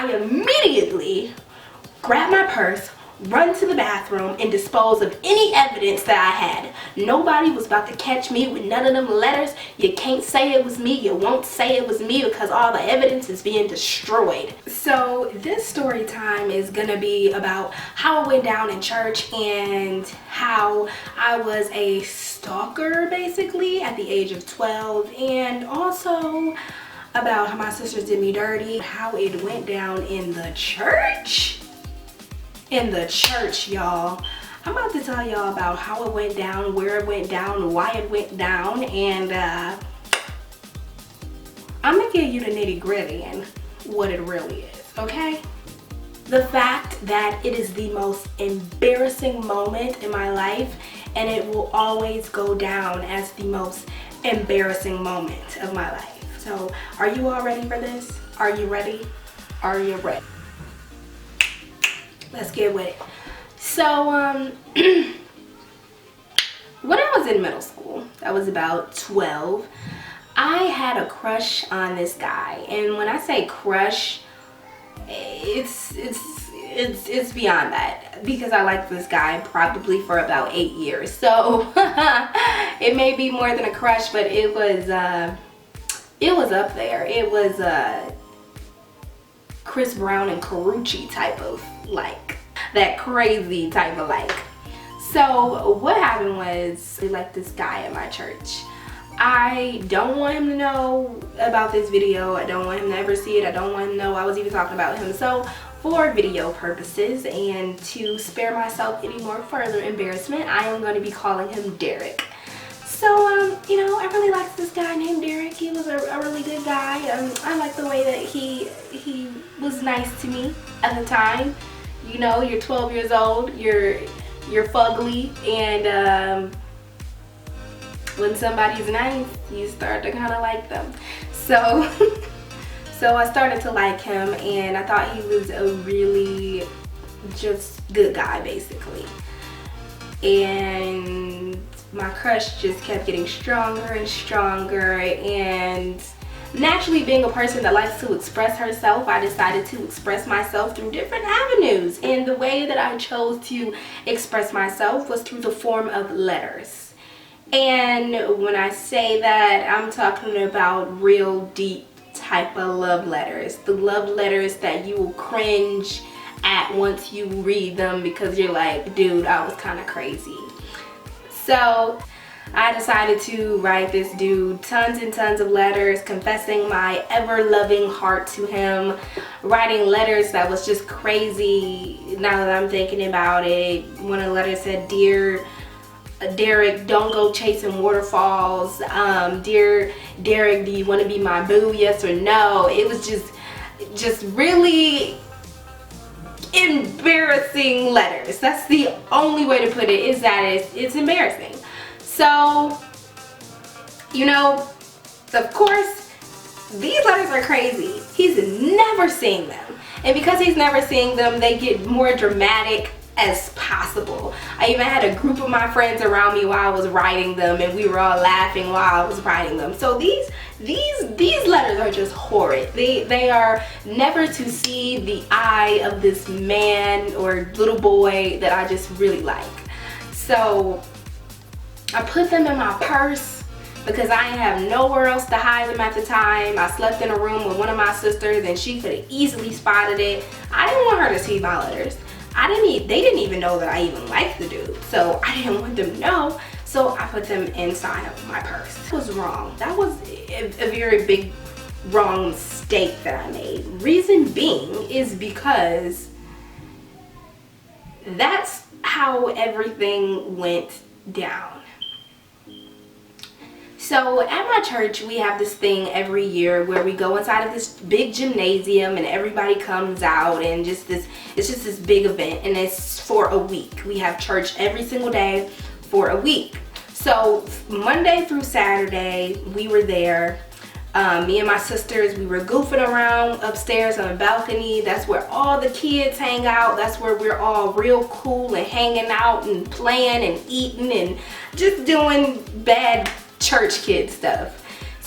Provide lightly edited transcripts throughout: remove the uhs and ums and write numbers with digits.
I immediately grab my purse, run to the bathroom, and dispose of any evidence that I had. Nobody was about to catch me with none of them letters. You can't say it was me. You won't say it was me because all the evidence is being destroyed. So this story time is gonna be about how I went down in church and how I was a stalker basically at the age of 12, and also about how my sisters did me dirty, how it went down in the church. In the church, y'all. I'm about to tell y'all about how it went down, where it went down, why it went down, and I'm gonna give you the nitty-gritty and what it really is, okay? The fact that it is the most embarrassing moment in my life, and it will always go down as the most embarrassing moment of my life. So, are you all ready for this? Are you ready? Are you ready? Let's get with it. So, when I was in middle school, I was about 12, I had a crush on this guy. And when I say crush, it's beyond that, because I liked this guy probably for about 8 years. So, it may be more than a crush, but it was up there. It was Chris Brown and Karuchi type of like, that crazy type of like. So what happened was, we liked this guy at my church. I don't want him to know about this video. I don't want him to ever see it. I don't want him to know I was even talking about him. So for video purposes and to spare myself any more further embarrassment, I am going to be calling him Derek. So, you know, I really liked this guy named Derek. He was a really good guy. I liked the way that he was nice to me at the time. You know, you're 12 years old, you're fugly, and when somebody's nice, you start to kind of like them. So, so I started to like him, and I thought he was a really just good guy, basically. And my crush just kept getting stronger and stronger, and naturally, being a person that likes to express herself, I decided to express myself through different avenues. And the way that I chose to express myself was through the form of letters. And when I say that, I'm talking about real deep type of love letters. The love letters that you will cringe at once you read them, because you're like, dude, I was kind of crazy. So I decided to write this dude tons and tons of letters, confessing my ever-loving heart to him, writing letters that was just crazy. Now that I'm thinking about it, one of the letters said, "Dear Derek, don't go chasing waterfalls. Dear Derek, do you want to be my boo, yes or no?" It was just really embarrassing letters. That's the only way to put it, is that it's embarrassing. So, you know, of course, these letters are crazy. He's never seen them. And because he's never seen them, they get more dramatic as possible. I even had a group of my friends around me while I was writing them, and we were all laughing while I was writing them. So these letters are just horrid. They are never to see the eye of this man or little boy that I just really like. So I put them in my purse because I didn't have nowhere else to hide them at the time. I slept in a room with one of my sisters, and she could have easily spotted it. I didn't want her to see my letters. They didn't even know that I even liked the dude, so I didn't want them to know. So I put them inside of my purse. That was wrong. That was a very big wrong mistake that I made. Reason being is because that's how everything went down. So at my church, we have this thing every year where we go inside of this big gymnasium, and everybody comes out, and it's just this big event, and it's for a week. We have church every single day for a week. So Monday through Saturday, we were there. Me and my sisters, we were goofing around upstairs on the balcony. That's where all the kids hang out. That's where we're all real cool and hanging out and playing and eating and just doing bad church kid stuff.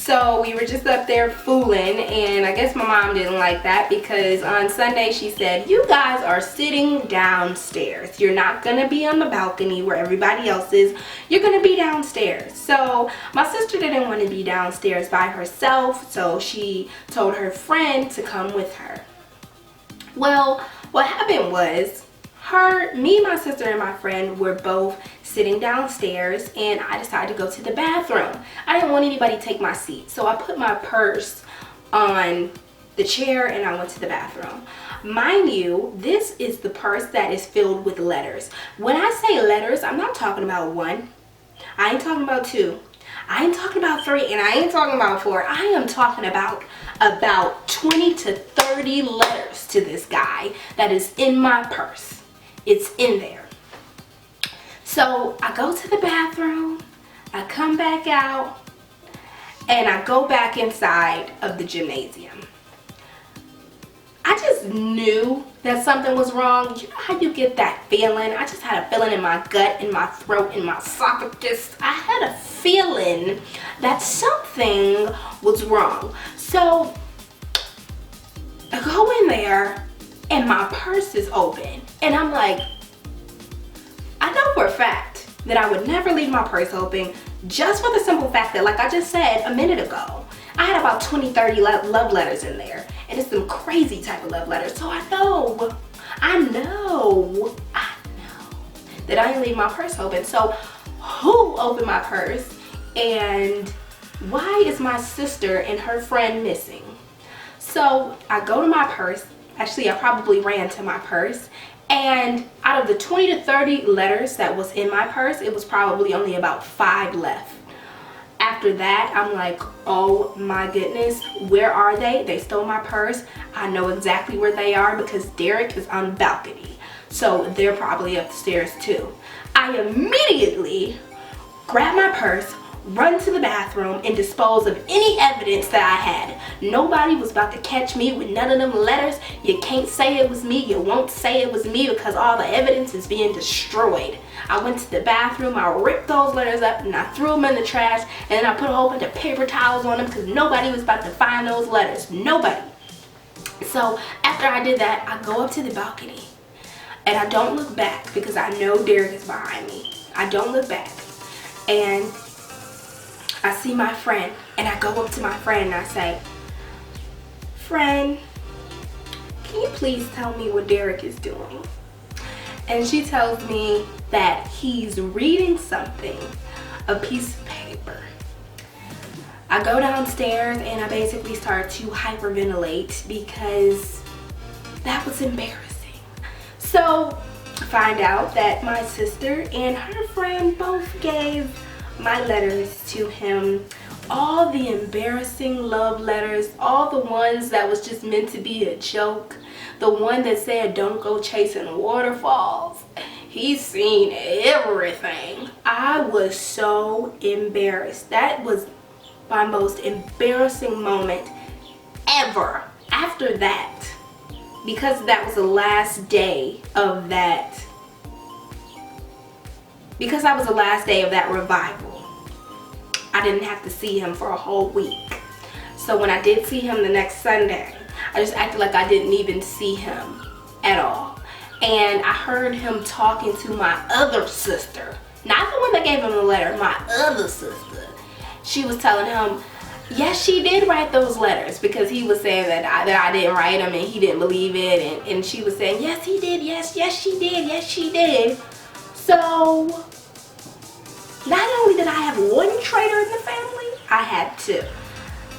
So we were just up there fooling, and I guess my mom didn't like that because on Sunday she said, you guys are sitting downstairs. You're not gonna be on the balcony where everybody else is. You're gonna be downstairs. So my sister didn't want to be downstairs by herself, so she told her friend to come with her. Well, what happened was, me, my sister, and my friend were both sitting downstairs, and I decided to go to the bathroom. I didn't want anybody to take my seat, so I put my purse on the chair and I went to the bathroom. Mind you, this is the purse that is filled with letters. When I say letters, I'm not talking about 1. I ain't talking about 2. I ain't talking about 3, and I ain't talking about 4. I am talking about 20 to 30 letters to this guy that is in my purse. It's in there. So I go to the bathroom, I come back out, and I go back inside of the gymnasium. I just knew that something was wrong. You know how you get that feeling? I just had a feeling in my gut, in my throat, in my esophagus. I had a feeling that something was wrong. So I go in there and my purse is open. And I'm like, I know for a fact that I would never leave my purse open, just for the simple fact that, like I just said a minute ago, I had about 20, 30 love letters in there. And it's some crazy type of love letters. So I know that I didn't leave my purse open. So who opened my purse? And why is my sister and her friend missing? So I go to my purse. Actually, I probably ran to my purse. And out of the 20 to 30 letters that was in my purse, it was probably only about 5 left. After that, I'm like, oh my goodness, where are they? They stole my purse. I know exactly where they are because Derek is on the balcony. So they're probably upstairs too. I immediately grab my purse, run to the bathroom, and dispose of any evidence that I had. Nobody was about to catch me with none of them letters. You can't say it was me. You won't say it was me because all the evidence is being destroyed. I went to the bathroom, I ripped those letters up, and I threw them in the trash, and then I put a whole bunch of paper towels on them because nobody was about to find those letters. Nobody. So after I did that, I go up to the balcony, and I don't look back because I know Derek is behind me. I don't look back. And I see my friend, and I go up to my friend and I say, friend, can you please tell me what Derek is doing? And she tells me that he's reading something, a piece of paper. I go downstairs and I basically start to hyperventilate because that was embarrassing. So I find out that my sister and her friend both gave my letters to him. All the embarrassing love letters, all the ones that was just meant to be a joke, the one that said don't go chasing waterfalls. He's seen everything. I was so embarrassed. That was my most embarrassing moment ever. After that, because that was the last day of that, because that was the last day of that revival, I didn't have to see him for a whole week. So when I did see him the next Sunday, I just acted like I didn't even see him at all. And I heard him talking to my other sister, not the one that gave him the letter, my other sister. She was telling him, yes, she did write those letters, because he was saying that I didn't write them and he didn't believe it. And she was saying, yes, he did. Yes, she did. Yes, she did. So not only did I have one traitor in the family, I had 2.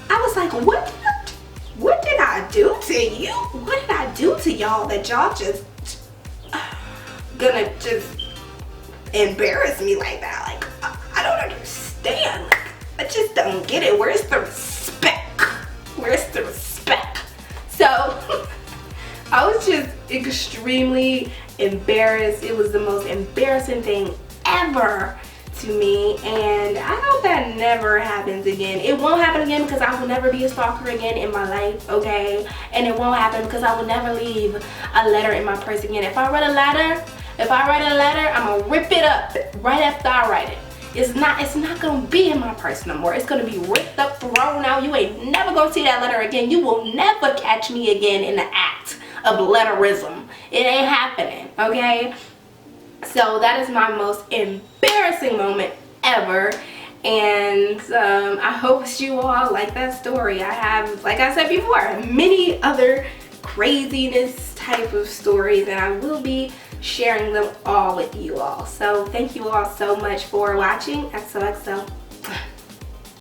I was like, what did I do to you? What did I do to y'all that y'all just gonna just embarrass me like that? Like, I don't understand. Like, I just don't get it. Where's the respect? Where's the respect? So I was just extremely embarrassed. It was the most embarrassing thing ever to me, and I hope that never happens again. It won't happen again because I will never be a stalker again in my life, okay? And it won't happen because I will never leave a letter in my purse again. If I write a letter, I'm gonna rip it up right after I write it. it's not gonna be in my purse no more. It's gonna be ripped up, thrown out. You ain't never gonna see that letter again. You will never catch me again in the act of letterism. It ain't happening, okay? So that is my most embarrassing moment ever. And I hope you all like that story. I have, like I said before, many other craziness type of stories, and I will be sharing them all with you all. So thank you all so much for watching. XOXO.